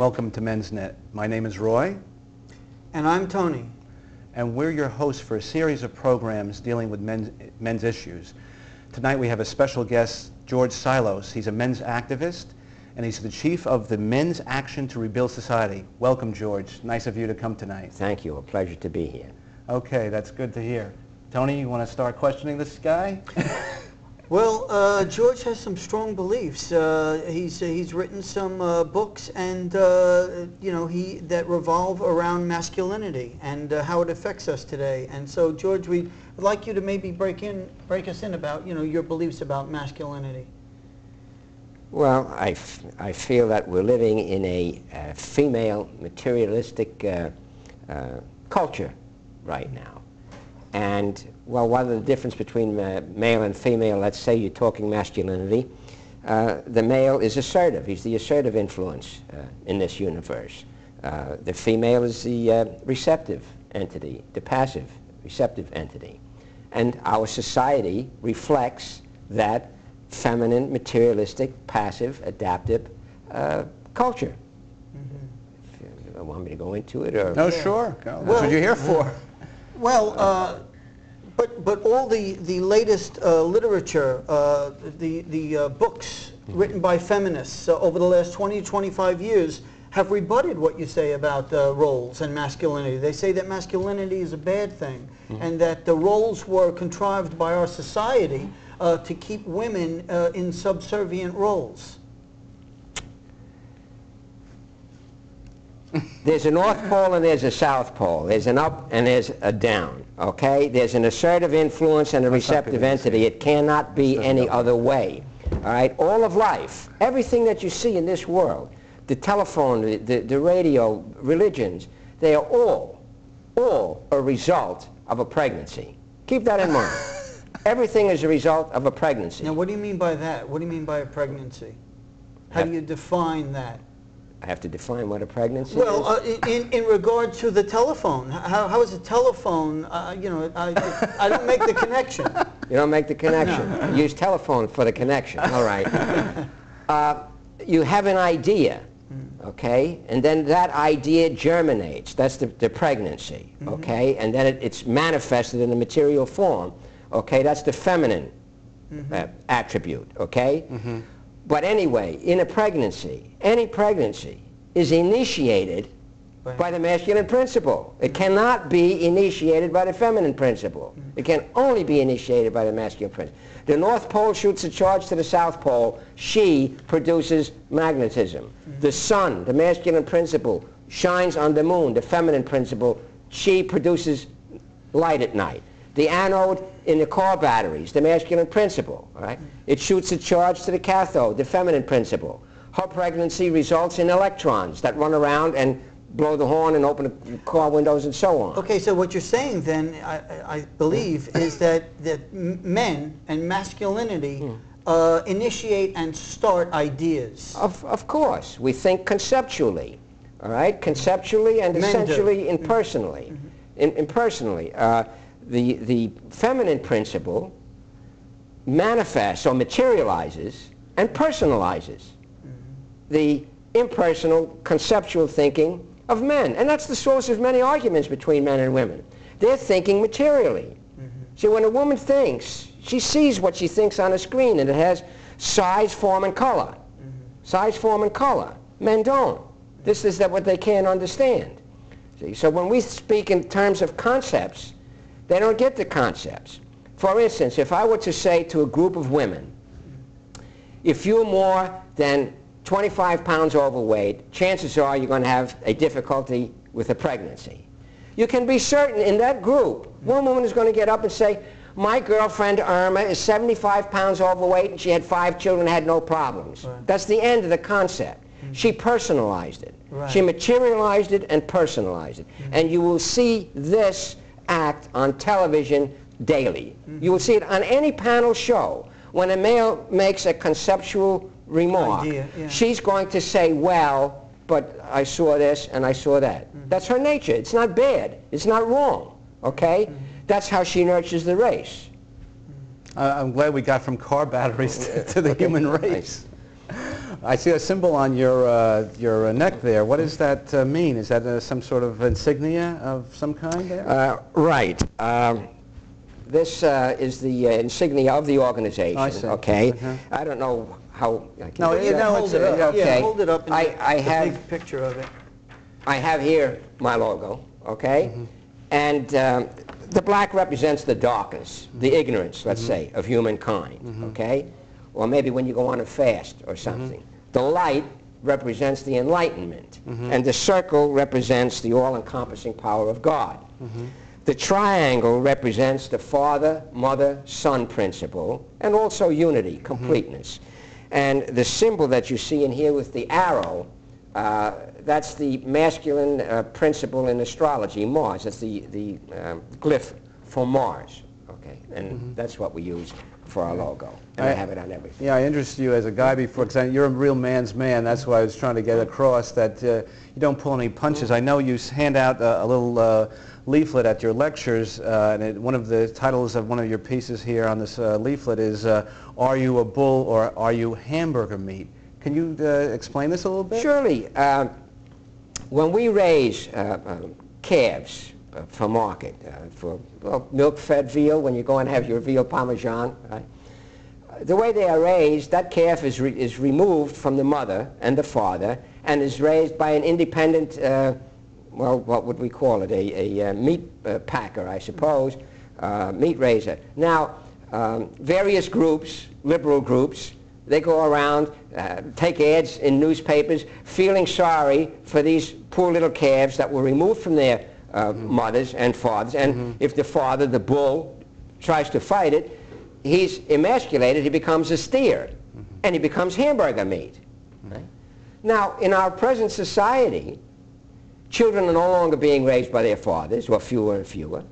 welcome to MensNet. My name is Roy. And I'm Tony. And we're your hosts for a series of programs dealing with men's issues. Tonight we have a special guest, George Silos. He's a men's activist, and he's the chief of the Men's Action to Rebuild Society. Welcome, George. Nice of you to come tonight. Thank you. A pleasure to be here. Okay, that's good to hear. Tony, you want to start questioning this guy? Well, George has some strong beliefs. He's written some books, and that revolve around masculinity and how it affects us today. And so, George, we'd like you to maybe break us in about your beliefs about masculinity. Well, I feel that we're living in a female materialistic culture right now. And, well, what are the difference between male and female? Let's say you're talking masculinity. The male is assertive. He's the assertive influence in this universe. The female is the receptive entity, the passive, receptive entity. And our society reflects that feminine, materialistic, passive, adaptive culture. Mm-hmm. If you want me to go into it? Or? No, yeah. Sure. That's what you're here for. Well, but all the latest literature, the books written by feminists over the last 20 to 25 years have rebutted what you say about roles and masculinity. They say that masculinity is a bad thing, and that the roles were contrived by our society to keep women in subservient roles. There's a North Pole and there's a South Pole. There's an up and there's a down, okay? There's an assertive influence and a receptive entity. It cannot be any other way, all right? All of life, everything that you see in this world, the telephone, the radio, religions, they are all a result of a pregnancy. Keep that in mind. Everything is a result of a pregnancy. Now, what do you mean by that? What do you mean by a pregnancy? How do you define that? I have to define what a pregnancy is? Well, in regard to the telephone, how is a telephone, I don't make the connection. You don't make the connection. No. You use telephone for the connection. All right. You have an idea, okay? And then that idea germinates. That's the pregnancy, okay? And then it's manifested in a material form, okay? That's the feminine attribute, okay? But anyway, in a pregnancy, any pregnancy is initiated by the masculine principle. It cannot be initiated by the feminine principle. It can only be initiated by the masculine principle. The North Pole shoots a charge to the South Pole. She produces magnetism. The sun, the masculine principle, shines on the moon, the feminine principle. She produces light at night. The anode in the car batteries, the masculine principle, all right? It shoots a charge to the cathode, the feminine principle. Her pregnancy results in electrons that run around and blow the horn and open the car windows and so on. Okay, so what you're saying then, I believe, is that men and masculinity initiate and start ideas. Of course. We think conceptually, all right? Conceptually and essentially impersonally. Impersonally. The feminine principle manifests or materializes and personalizes the impersonal conceptual thinking of men. And that's the source of many arguments between men and women. They're thinking materially. See, when a woman thinks, she sees what she thinks on a screen, and it has size, form, and color. Size, form, and color. Men don't. This is what they can't understand. See? So when we speak in terms of concepts, they don't get the concepts. For instance, if I were to say to a group of women, if you're more than 25 pounds overweight, chances are you're going to have a difficulty with a pregnancy. You can be certain in that group, one woman is going to get up and say, my girlfriend Irma is 75 pounds overweight and she had 5 children and had no problems. Right. That's the end of the concept. She personalized it. Right. She materialized it and personalized it. And you will see this act on television daily. You will see it on any panel show. When a male makes a conceptual remark, she's going to say, well, but I saw this and I saw that. That's her nature. It's not bad. It's not wrong. Okay? That's how she nurtures the race. I'm glad we got from car batteries to the human race. I see a symbol on your neck there. What does that mean? Is that some sort of insignia of some kind there? Right. This is the insignia of the organization. I see. Okay. I don't know how. I can No, do you that. know, hold it up. Okay. Yeah, hold it up and I the have big picture of it. I have here my logo. Okay. And the black represents the darkness, the ignorance, let's say, of humankind. Okay. Or maybe when you go on a fast or something. The light represents the enlightenment, and the circle represents the all-encompassing power of God. The triangle represents the father, mother, son principle, and also unity, completeness. And the symbol that you see in here with the arrow, that's the masculine principle in astrology, Mars. That's the glyph for Mars. Okay, and that's what we use for our logo. And I have it on everything. Yeah, I interested you as a guy before, because you're a real man's man. That's why I was trying to get across that you don't pull any punches. I know you hand out a little leaflet at your lectures, and one of the titles of one of your pieces here on this leaflet is, Are You a Bull or Are You Hamburger Meat? Can you explain this a little bit? Surely. When we raise calves for market, for milk-fed veal, when you go and have your veal parmesan, right? The way they are raised, that calf is removed from the mother and the father and is raised by an independent, well, what would we call it, a meat packer, I suppose, meat raiser. Now, various groups, liberal groups, they go around, take ads in newspapers, feeling sorry for these poor little calves that were removed from their mothers and fathers, and if the father, the bull, tries to fight it, he's emasculated, he becomes a steer, and he becomes hamburger meat. Right? Now, in our present society, children are no longer being raised by their fathers, or fewer and fewer.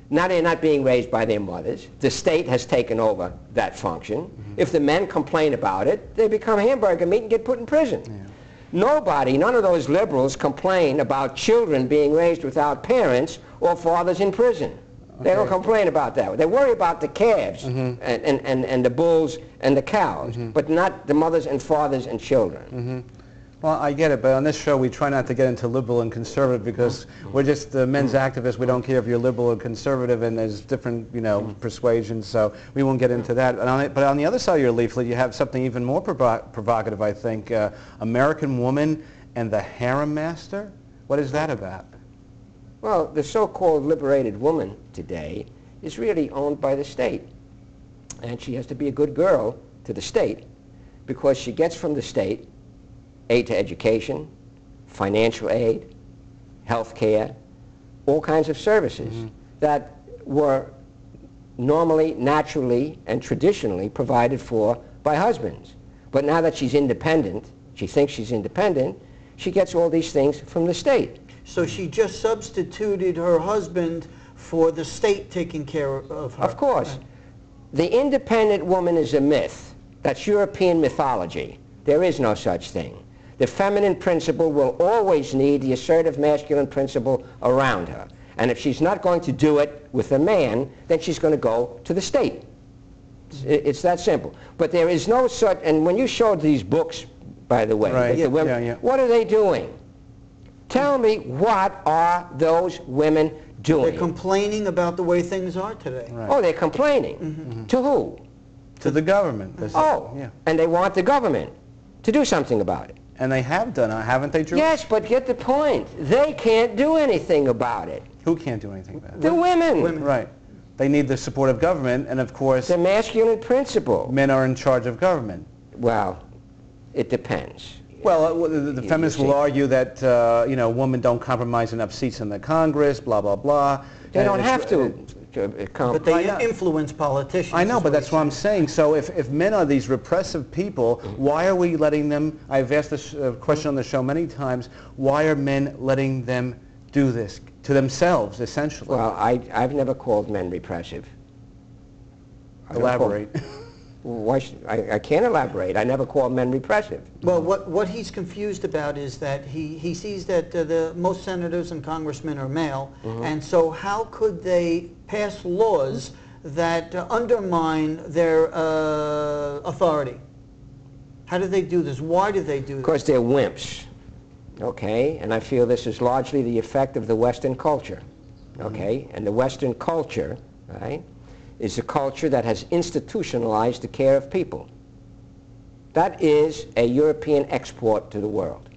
Now they're not being raised by their mothers. The state has taken over that function. If the men complain about it, they become hamburger meat and get put in prison. Nobody, none of those liberals complain about children being raised without parents or fathers in prison. They don't complain about that. They worry about the calves and the bulls and the cows, but not the mothers and fathers and children. Well, I get it, but on this show we try not to get into liberal and conservative because we're just men's activists. We don't care if you're liberal or conservative, and there's different, persuasions, so we won't get into that. But on the other side of your leaflet, you have something even more provocative, I think. American Woman and the Harem Master? What is that about? Well, the so-called liberated woman today is really owned by the state. And she has to be a good girl to the state because she gets from the state aid to education, financial aid, health care, all kinds of services that were normally, naturally, and traditionally provided for by husbands. But now that she's independent, she thinks she's independent, she gets all these things from the state. So she just substituted her husband for the state taking care of her. Of course. The independent woman is a myth. That's European mythology. There is no such thing. The feminine principle will always need the assertive masculine principle around her. And if she's not going to do it with a man, then she's going to go to the state. It's that simple. But there is no such, and when you showed these books, by the way, right. the women, what are they doing? Tell me, what are those women doing? They're complaining about the way things are today. Right. Oh, they're complaining. To who? To the government. And they want the government to do something about it. And they have done it, haven't they, Drew? Yes, but get the point. They can't do anything about it. Who can't do anything about it? The women. Right. They need the support of government, and of course, the masculine principle. Men are in charge of government. Well, it depends. Well, the feminists will argue that, women don't compromise enough seats in the Congress, blah, blah, blah. They don't have to. But they influence politicians. I know, but that's what I'm saying. So if men are these repressive people, why are we letting them, I've asked this question on the show many times, why are men letting them do this to themselves, essentially? Well, I've never called men repressive. Elaborate. Why I can't elaborate. I never call men repressive. Well, what he's confused about is that he sees that the most senators and congressmen are male, and so how could they pass laws that undermine their authority? How do they do this? Why do they do this? Because they're wimps, okay? And I feel this is largely the effect of the Western culture, okay? And the Western culture, right, is a culture that has institutionalized the care of people. That is a European export to the world,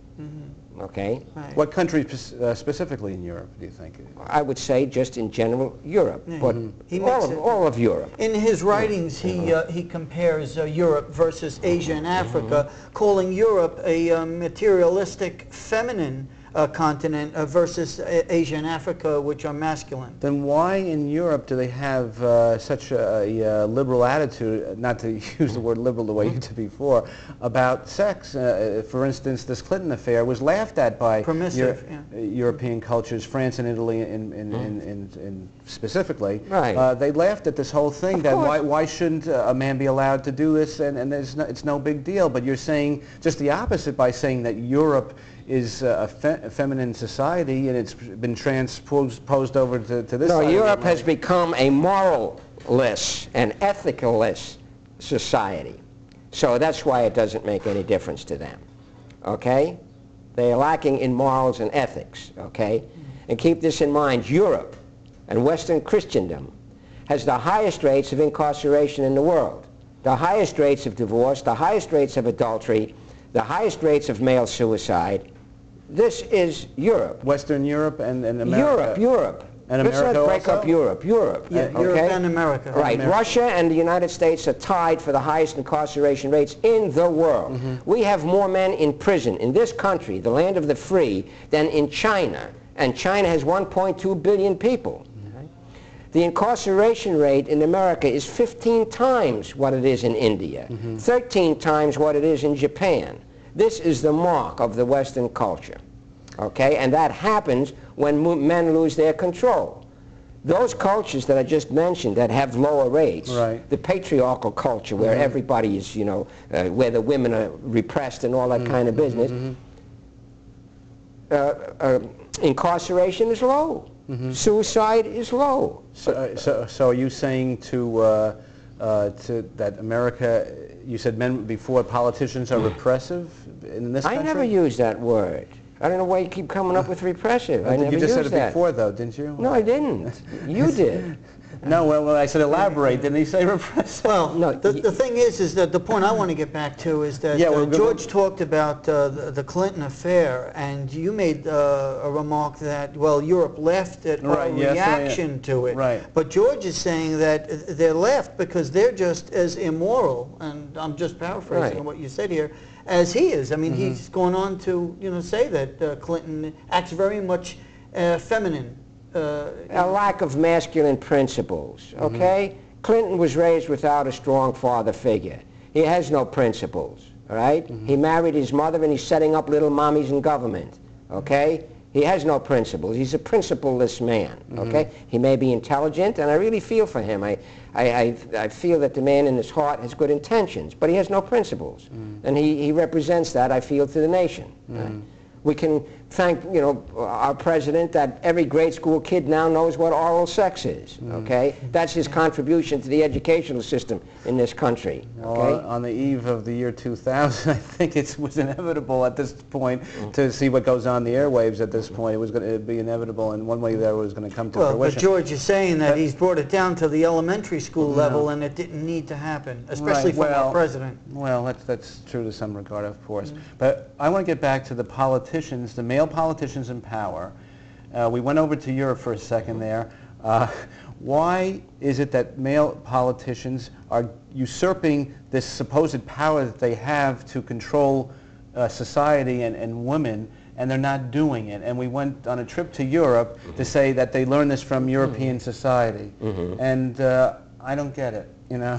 okay? Right. What countries specifically in Europe do you think? I would say just in general Europe, but He makes it- all of Europe. In his writings, he compares Europe versus Asia and Africa, calling Europe a materialistic, feminine continent versus Asia and Africa, which are masculine. Then why in Europe do they have such a liberal attitude, not to use the word liberal the way you did before, about sex? For instance, this Clinton affair was laughed at by Permissive, European cultures, France and Italy in specifically. Right. They laughed at this whole thing, that why shouldn't a man be allowed to do this, and it's no big deal. But you're saying just the opposite by saying that Europe is a feminine society, and it's been transposed over to this No, side. Europe has become a moralless and ethicalless society. So that's why it doesn't make any difference to them, okay? They are lacking in morals and ethics, okay? And keep this in mind, Europe and Western Christendom has the highest rates of incarceration in the world, the highest rates of divorce, the highest rates of adultery, the highest rates of male suicide. This is Europe. Western Europe and America. Europe. And Let's America not break also? up Europe. Yeah, okay? Europe and America. Right. Russia and the United States are tied for the highest incarceration rates in the world. We have more men in prison in this country, the land of the free, than in China. And China has 1.2 billion people. The incarceration rate in America is 15 times what it is in India, 13 times what it is in Japan. This is the mark of the Western culture, okay? And that happens when men lose their control. Those cultures that I just mentioned that have lower rates, right. the patriarchal culture where everybody is, you know, where the women are repressed and all that kind of business, incarceration is low. Suicide is low. So are you saying to that America, you said men before, politicians are repressive in this country? I never used that word. I don't know why you keep coming up with repressive. I never You just used said it that. before, though, didn't you? No, I didn't. You did. No, well, when I said elaborate, didn't he say repressive? Well, No, the thing is that the point I want to get back to is that George talked about the Clinton affair, and you made a remark that, well, Europe laughed at our reaction to it. Right. But George is saying that they're left because they're just as immoral, and I'm just paraphrasing what you said here, as he is. I mean, he's going on to, you know, say that Clinton acts very much feminine. A lack of masculine principles, okay? Clinton was raised without a strong father figure. He has no principles, all right? He married his mother and he's setting up little mommies in government, okay? He has no principles. He's a principleless man, okay? He may be intelligent, and I really feel for him. I feel that the man in his heart has good intentions, but he has no principles. And he represents that, I feel, to the nation. Right? We can thank, you know, our president that every grade school kid now knows what oral sex is, okay? That's his contribution to the educational system in this country, okay? Well, on the eve of the year 2000, I think it was inevitable at this point to see what goes on the airwaves at this point. It was going to be inevitable, and one way that it was going to come to fruition. But George is saying that he's brought it down to the elementary school level, and it didn't need to happen, especially from our president. Well, that's true to some regard, of course. But I want to get back to the politicians, the male politicians in power. We went over to Europe for a second there. Why is it that male politicians are usurping this supposed power that they have to control society and women, and they're not doing it? And we went on a trip to Europe to say that they learned this from European society. And I don't get it, you know.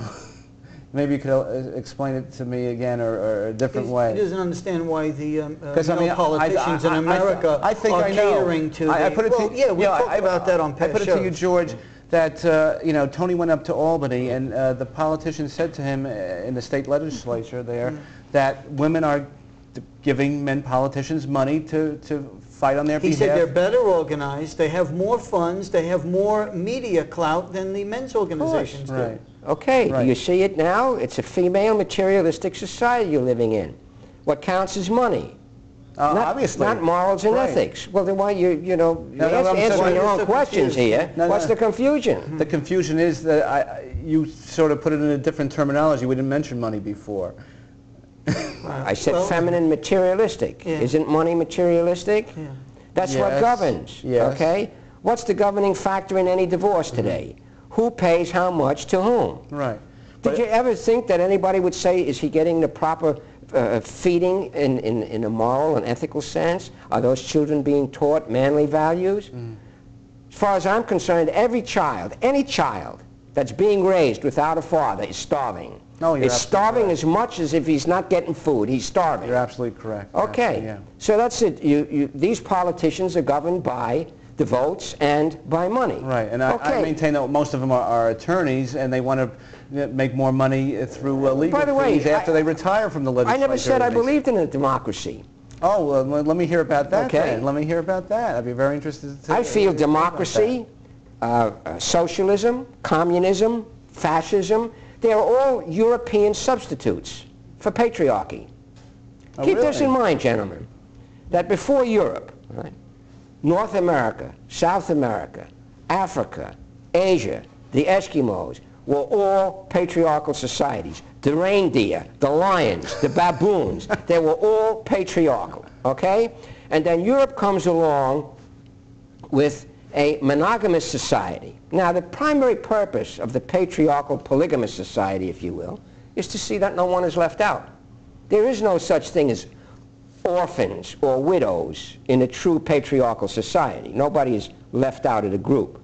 Maybe you could explain it to me again, or a different way. He doesn't understand why the male politicians in America are catering to I put it well, to, yeah, we talked about that on past I put it shows. to you, George, that you know, Tony went up to Albany, and the politician said to him in the state legislature there that women are giving men politicians money to fight on their behalf. He said they're better organized, they have more funds, they have more media clout than the men's organizations do. Okay, Right. do you see it now? It's a female materialistic society you're living in. What counts is money. Obviously. Not morals and Right. ethics. Well, then why you're no, I'm answering sorry. your You're own so questions confused. here. No, What's no. the confusion? The confusion is that you sort of put it in a different terminology. We didn't mention money before. I said Well, feminine materialistic. Yeah. Isn't money materialistic? Yeah. That's what Yes. governs. Yes. Okay? What's the governing factor in any divorce today? Who pays how much to whom? Right. Did you ever think that anybody would say, is he getting the proper feeding in a moral and ethical sense? Are those children being taught manly values? As far as I'm concerned, every child, any child that's being raised without a father is starving. No, you're It's absolutely starving correct. as much as if he's not getting food. He's starving. You're absolutely correct. Okay. Yeah. So that's it. These politicians are governed by the votes and by money. Right, and Okay. I maintain that most of them are attorneys, and they want to make more money through legal By the way, fees after they retire from the I legislature. never said I believed in a democracy. Oh, well, let me hear about that Okay. then. Let me hear about that. I'd be very interested to I feel hear about democracy, socialism, communism, fascism, they're all European substitutes for patriarchy. that. Oh, Keep this really? in mind, gentlemen, that before Europe, right, North America, South America, Africa, Asia, the Eskimos were all patriarchal societies. The reindeer, the lions, the baboons, they were all patriarchal, okay? And then Europe comes along with a monogamous society. Now, the primary purpose of the patriarchal polygamous society, if you will, is to see that no one is left out. There is no such thing as orphans or widows in a true patriarchal society. Nobody is left out of the group.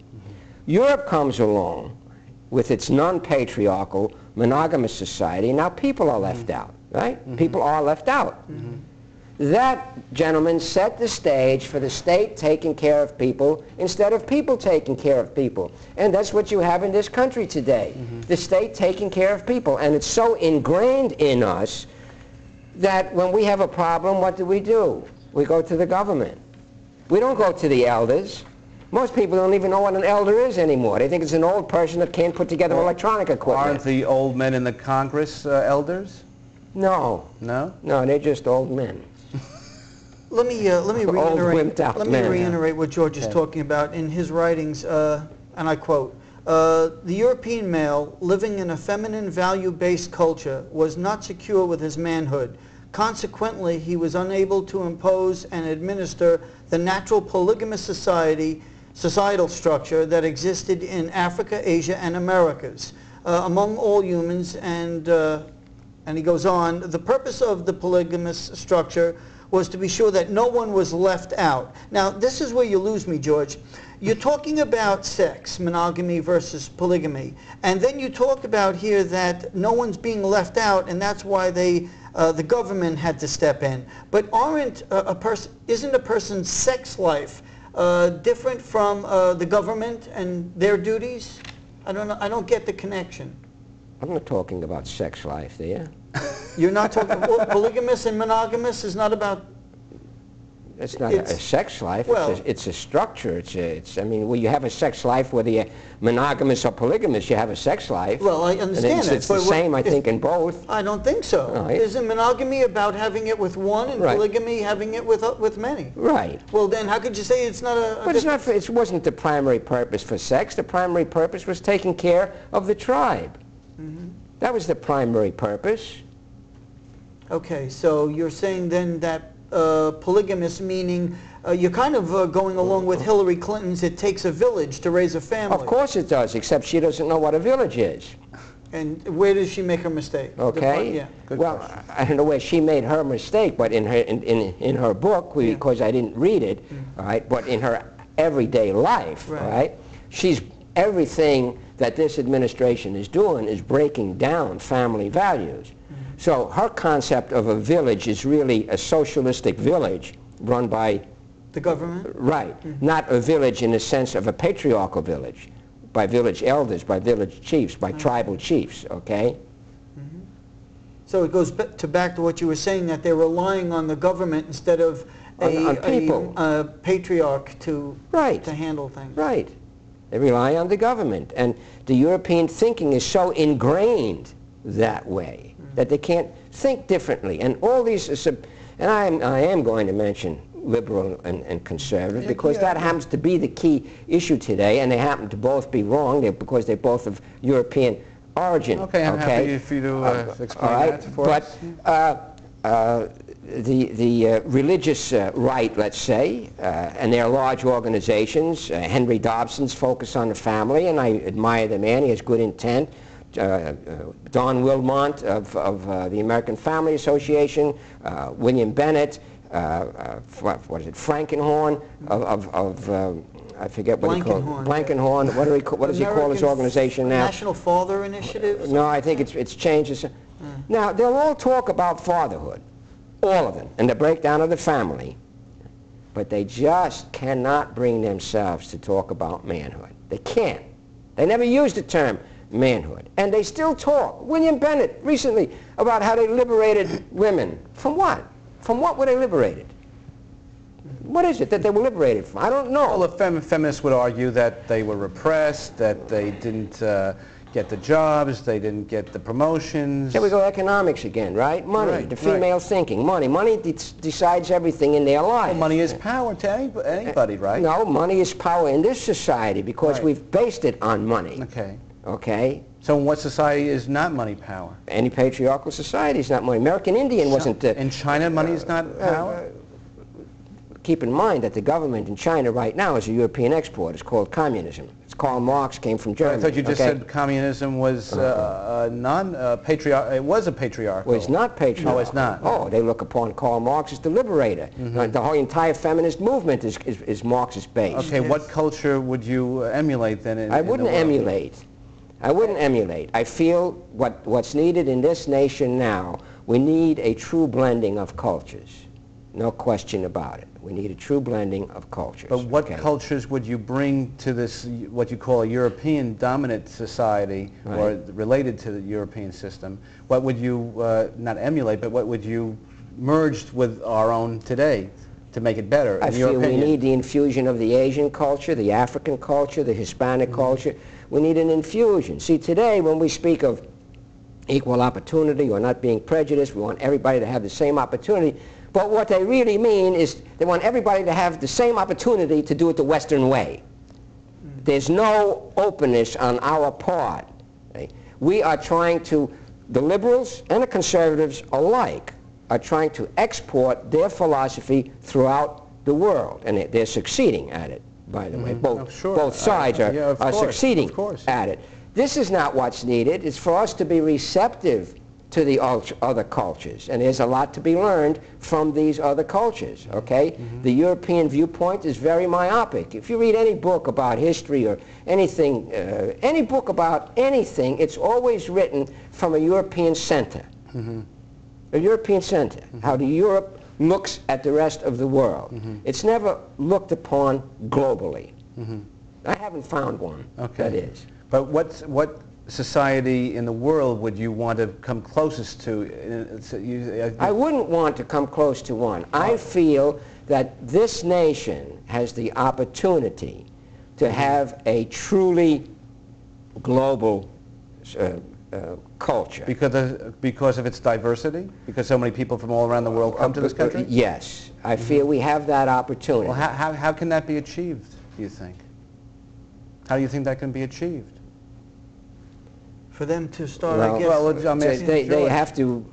Europe comes along with its non-patriarchal monogamous society. Now people are left out, right? People are left out. That, gentlemen, set the stage for the state taking care of people instead of people taking care of people. And that's what you have in this country today. The state taking care of people. And it's so ingrained in us that when we have a problem, what do? We go to the government. We don't go to the elders. Most people don't even know what an elder is anymore. They think it's an old person that can't put together electronic equipment. Aren't the old men in the Congress elders? No. No? No, they're just old men. Let me Old, wimped-out men. reiterate what George is talking about in his writings, and I quote, the European male living in a feminine value-based culture was not secure with his manhood. Consequently, he was unable to impose and administer the natural polygamous societal structure that existed in Africa, Asia, and Americas among all humans. And he goes on, the purpose of the polygamous structure was to be sure that no one was left out. Now, this is where you lose me, George. You're talking about sex, monogamy versus polygamy, and then you talk about here that no one's being left out, and that's why the government had to step in. But isn't a person's sex life different from the government and their duties? I don't know. I don't get the connection. I'm not talking about sex life there. You're not talking polygamous and monogamous is not about. It's not a sex life. Well, it's a structure. I mean, well, you have a sex life whether you're monogamous or polygamous. You have a sex life. Well, I understand that. It's the same, I think, in both. I don't think so. Right. Isn't monogamy about having it with one, and Right. polygamy having it with many? Right. Well, then how could you say it's not a? But it's not. It wasn't the primary purpose for sex. The primary purpose was taking care of the tribe. That was the primary purpose. Okay, so you're saying then that polygamous meaning you're kind of going along with Hillary Clinton's "it takes a village to raise a family." Of course it does, except she doesn't know what a village is. And where does she make her mistake? Okay. Yeah. Well, I don't know where she made her mistake, but in her book, because I didn't read it, all right. But in her everyday life, Right. all right, she's everything that this administration is doing is breaking down family values. So her concept of a village is really a socialistic village run by The government? right, not a village in the sense of a patriarchal village, by village elders, by village chiefs, by tribal chiefs, okay? So it goes back to what you were saying, that they're relying on the government instead of On people. a patriarch to Right. handle things. Right. They rely on the government. And the European thinking is so ingrained that way that they can't think differently. And all these, and I am going to mention liberal and conservative because that happens to be the key issue today, and they happen to both be wrong because they're both of European origin. Okay, I'm happy for you to explain that for us. But the religious right, let's say, and there are large organizations. Henry Dobson's focus on the family, and I admire the man. He has good intent. Don Wilmot of the American Family Association, William Bennett, what is it, Frankenhorn of I forget what he called it. Blankenhorn. What does he call his organization now? National Father Initiative? No, I think it's changed. Now, they'll all talk about fatherhood, all of them, and the breakdown of the family, but they just cannot bring themselves to talk about manhood. They can't. They never used the term manhood. And they still talk. William Bennett recently about how they liberated women. From what? From what were they liberated? What is it that they were liberated from? I don't know. Well, the feminists would argue that they were repressed, that they didn't get the jobs, they didn't get the promotions. There we go, economics again, right? Money, Right, the female thinking. Money decides everything in their lives. Well, money is power to anybody, right? No, money is power in this society because we've based it on money. Okay. Okay? So in what society is not money power? Any patriarchal society is not money. American Indian wasn't... in China, money is not power? Keep in mind that the government in China right now is a European export. It's called communism. Karl Marx came from Germany. I thought you just said communism was non-patriarchal. It was a patriarchal. Well, it's not patriarchal. Oh, it's not. Oh, they look upon Karl Marx as the liberator. The whole entire feminist movement is Marxist based. Okay, what culture would you emulate then? I wouldn't emulate. I wouldn't emulate. I feel what's needed in this nation now, we need a true blending of cultures. No question about it. We need a true blending of cultures. But what cultures would you bring to this, what you call a European dominant society, or related to the European system? What would you, not emulate, but what would you merge with our own today to make it better, I feel we need the infusion of the Asian culture, the African culture, the Hispanic culture. We need an infusion. See, today when we speak of equal opportunity or not being prejudiced, we want everybody to have the same opportunity. But what they really mean is they want everybody to have the same opportunity to do it the Western way. There's no openness on our part. We are trying to, the liberals and the conservatives alike, are trying to export their philosophy throughout the world. And they're succeeding at it, by the way. Both sides are succeeding at it. This is not what's needed. It's for us to be receptive to the other cultures, and there's a lot to be learned from these other cultures, okay? The European viewpoint is very myopic. If you read any book about history or anything, any book about anything, it's always written from a European center. A European center, how the Europe looks at the rest of the world. It's never looked upon globally. I haven't found one that is. But what society in the world would you want to come closest to? I wouldn't want to come close to one. I feel that this nation has the opportunity to have a truly global culture. Because of its diversity? Because so many people from all around the world come to this country? Yes. I feel we have that opportunity. Well, how can that be achieved, do you think? How do you think that can be achieved? For them to start, I guess, they have to,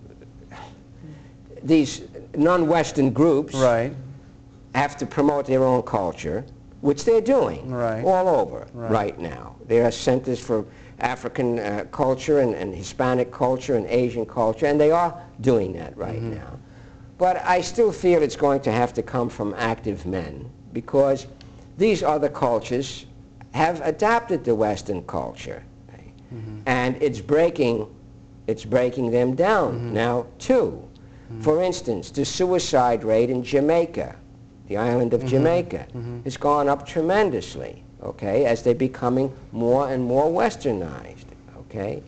these non-Western groups have to promote their own culture, which they're doing all over right now. There are centers for African culture and Hispanic culture and Asian culture, and they are doing that right now. But I still feel it's going to have to come from active men, because these other cultures have adapted to Western culture. And it's breaking them down now too. For instance, the suicide rate in Jamaica, the island of Jamaica, has gone up tremendously, okay, as they're becoming more and more westernized, okay.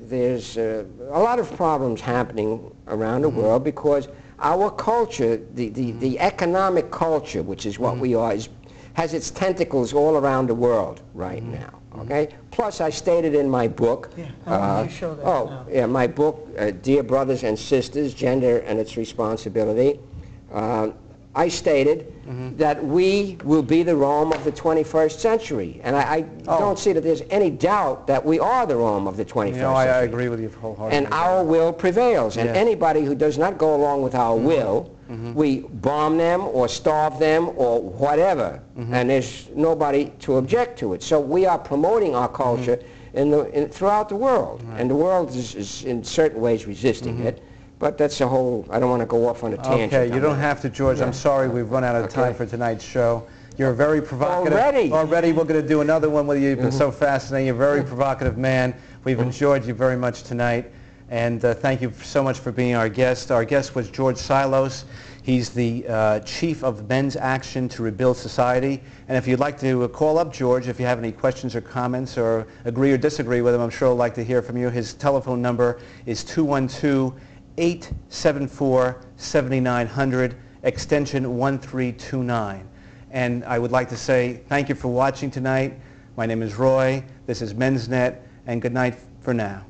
There's a lot of problems happening around the world because our culture, the economic culture, which is what we are, has its tentacles all around the world right now. Okay. Plus, I stated in my book. Yeah. How you show that now? Yeah, my book, Dear Brothers and Sisters: Gender and Its Responsibility. I stated that we will be the Rome of the 21st century, and I don't see that there's any doubt that we are the Rome of the 21st century. I agree with you wholeheartedly. And our will prevails, and Yes. anybody who does not go along with our will, we bomb them or starve them or whatever, and there's nobody to object to it. So we are promoting our culture throughout the world, and the world is in certain ways resisting it. But that's a whole, I don't want to go off on a tangent. Okay, you don't have to, George. I'm sorry we've run out of time for tonight's show. You're very provocative. Already we're going to do another one with you. You've been so fascinating. You're a very provocative man. We've enjoyed you very much tonight. And thank you so much for being our guest. Our guest was George Silos. He's the chief of Men's Action to Rebuild Society. And if you'd like to call up George, if you have any questions or comments or agree or disagree with him, I'm sure he'll like to hear from you. His telephone number is 212-874-7900, extension 1329. And I would like to say thank you for watching tonight. My name is Roy. This is MensNet, and good night for now.